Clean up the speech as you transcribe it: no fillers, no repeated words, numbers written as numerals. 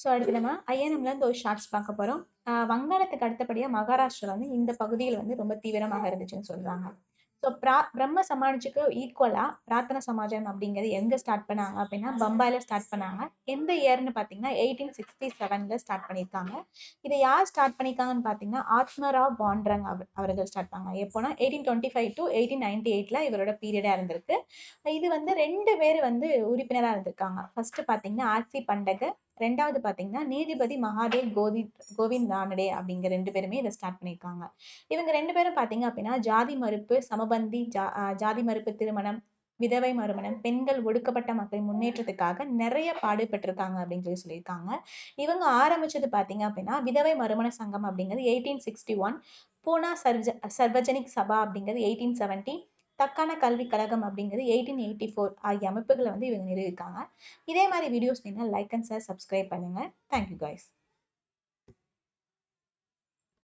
So அடுத்து நம்ம ஐஎன்எம்ல இருந்து ஒரு ஷார்ட்ஸ் பார்க்க போறோம். வங்காளத்துக்கு அடுத்தபடியா மகாராஷ்டிரா வந்து இந்த பகுதியில் வந்து ரொம்ப தீவிரமாக இருந்துச்சுன்னு சொல்றாங்க. ஸோ பிரம்ம சமாஜுக்கு ஈக்குவலா பிரார்த்தன சமாஜம் அப்படிங்கிறது எங்க ஸ்டார்ட் பண்ணாங்க அப்படின்னா பம்பாயில ஸ்டார்ட் பண்ணாங்க. எந்த இயர்னு பார்த்தீங்கன்னா 1867ல ஸ்டார்ட் பண்ணியிருக்காங்க. இதை யார் ஸ்டார்ட் பண்ணியிருக்காங்கன்னு பார்த்தீங்கன்னா ஆத்மராவ் பாண்ட்ரங் அவர்கள் ஸ்டார்ட் பண்ணாங்க. எப்போனா 1825 டு 1898ல இவரோட பீரியடா இருந்திருக்கு. இது வந்து 2 பேர் வந்து உறுப்பினரா இருந்திருக்காங்க. ஃபர்ஸ்ட் பார்த்தீங்கன்னா ஆர்சி பண்டக, ரெண்டாவது பார்த்தீங்கன்னா நீதிபதி மகாதேவ் கோவிந்த் ரானடே அப்படிங்கிற 2 பேருமே இதை ஸ்டார்ட் பண்ணியிருக்காங்க. இவங்க 2 பேரும் பார்த்தீங்க அப்படின்னா ஜாதி மறுப்பு, சமபந்தி, ஜாதி மறுப்பு திருமணம், விதவை மறுமணம், பெண்கள் ஒடுக்கப்பட்ட மக்கள் முன்னேற்றத்துக்காக நிறைய பாடுபட்டிருக்காங்க அப்படின்னு சொல்லியிருக்காங்க. இவங்க ஆரம்பிச்சது பார்த்தீங்க அப்படின்னா விதவை மறுமண சங்கம் அப்படிங்கிறது 1861, பூனா சர்வஜனிக் சபா அப்படிங்கிறது 1870, தக்கான கல்விக் கழகம் அப்படிங்கிறது 1884 ஆகிய அமைப்புகளை வந்து இவங்க நிறுவிருக்காங்க. இதே மாதிரி வீடியோஸ் வேணும்னா லைக் அண்ட் ஷேர் சப்ஸ்கிரைப் பண்ணுங்க. Thank you guys.